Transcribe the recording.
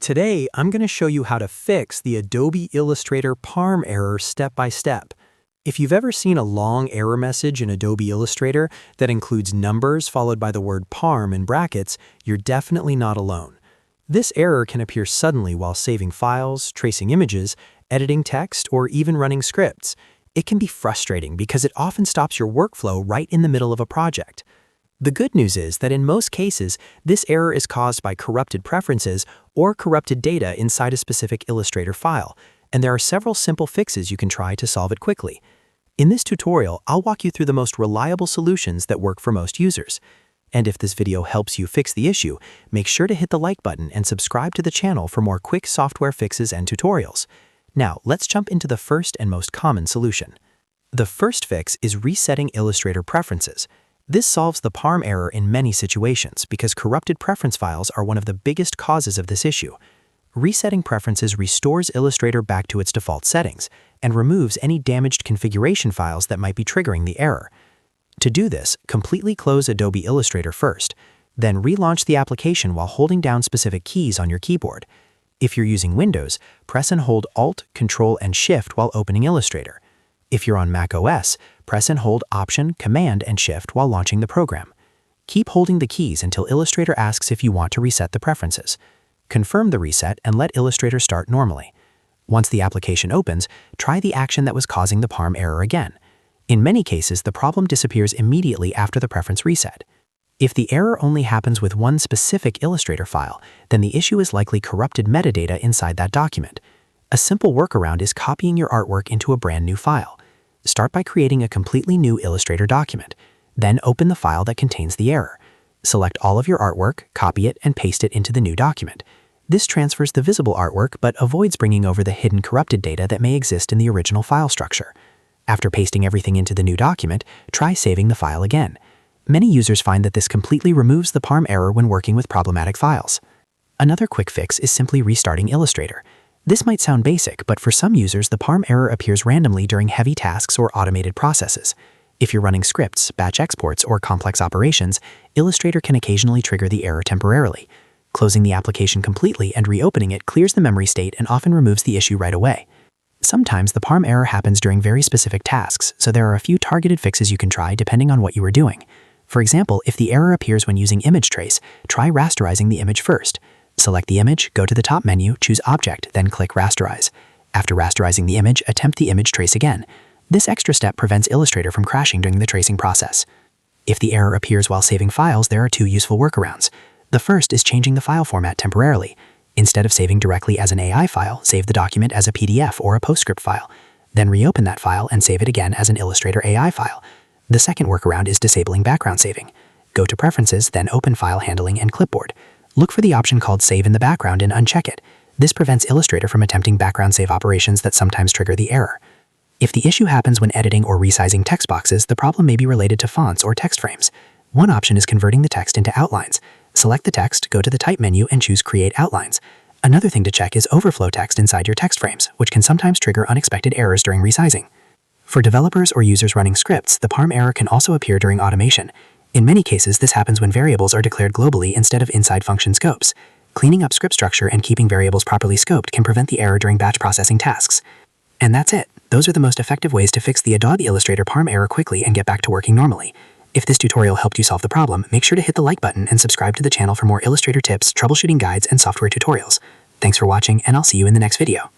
Today, I'm going to show you how to fix the Adobe Illustrator PARM error step by step. If you've ever seen a long error message in Adobe Illustrator that includes numbers followed by the word PARM in brackets, you're definitely not alone. This error can appear suddenly while saving files, tracing images, editing text, or even running scripts. It can be frustrating because it often stops your workflow right in the middle of a project. The good news is that in most cases, this error is caused by corrupted preferences or corrupted data inside a specific Illustrator file, and there are several simple fixes you can try to solve it quickly. In this tutorial, I'll walk you through the most reliable solutions that work for most users. And if this video helps you fix the issue, make sure to hit the like button and subscribe to the channel for more quick software fixes and tutorials. Now, let's jump into the first and most common solution. The first fix is resetting Illustrator preferences. This solves the PARM error in many situations because corrupted preference files are one of the biggest causes of this issue. Resetting preferences restores Illustrator back to its default settings and removes any damaged configuration files that might be triggering the error. To do this, completely close Adobe Illustrator first, then relaunch the application while holding down specific keys on your keyboard. If you're using Windows, press and hold Alt, Control, and Shift while opening Illustrator. If you're on Mac OS, press and hold Option, Command, and Shift while launching the program. Keep holding the keys until Illustrator asks if you want to reset the preferences. Confirm the reset and let Illustrator start normally. Once the application opens, try the action that was causing the PARM error again. In many cases, the problem disappears immediately after the preference reset. If the error only happens with one specific Illustrator file, then the issue is likely corrupted metadata inside that document. A simple workaround is copying your artwork into a brand new file. Start by creating a completely new Illustrator document. Then open the file that contains the error. Select all of your artwork, copy it, and paste it into the new document. This transfers the visible artwork but avoids bringing over the hidden corrupted data that may exist in the original file structure. After pasting everything into the new document, try saving the file again. Many users find that this completely removes the PARM error when working with problematic files. Another quick fix is simply restarting Illustrator. This might sound basic, but for some users, the PARM error appears randomly during heavy tasks or automated processes. If you're running scripts, batch exports, or complex operations, Illustrator can occasionally trigger the error temporarily. Closing the application completely and reopening it clears the memory state and often removes the issue right away. Sometimes the PARM error happens during very specific tasks, so there are a few targeted fixes you can try depending on what you are doing. For example, if the error appears when using image trace, try rasterizing the image first. Select the image, go to the top menu, choose Object, then click Rasterize. After rasterizing the image, attempt the image trace again. This extra step prevents Illustrator from crashing during the tracing process. If the error appears while saving files, there are two useful workarounds. The first is changing the file format temporarily. Instead of saving directly as an AI file, save the document as a PDF or a PostScript file. Then reopen that file and save it again as an Illustrator AI file. The second workaround is disabling background saving. Go to Preferences, then open File Handling and Clipboard. Look for the option called Save in the Background and uncheck it. This prevents Illustrator from attempting background save operations that sometimes trigger the error. If the issue happens when editing or resizing text boxes, the problem may be related to fonts or text frames. One option is converting the text into outlines. Select the text, go to the Type menu, and choose Create Outlines. Another thing to check is overflow text inside your text frames, which can sometimes trigger unexpected errors during resizing. For developers or users running scripts, the PARM error can also appear during automation. In many cases, this happens when variables are declared globally instead of inside function scopes. Cleaning up script structure and keeping variables properly scoped can prevent the error during batch processing tasks. And that's it. Those are the most effective ways to fix the Adobe Illustrator PARM error quickly and get back to working normally. If this tutorial helped you solve the problem, make sure to hit the like button and subscribe to the channel for more Illustrator tips, troubleshooting guides, and software tutorials. Thanks for watching, and I'll see you in the next video.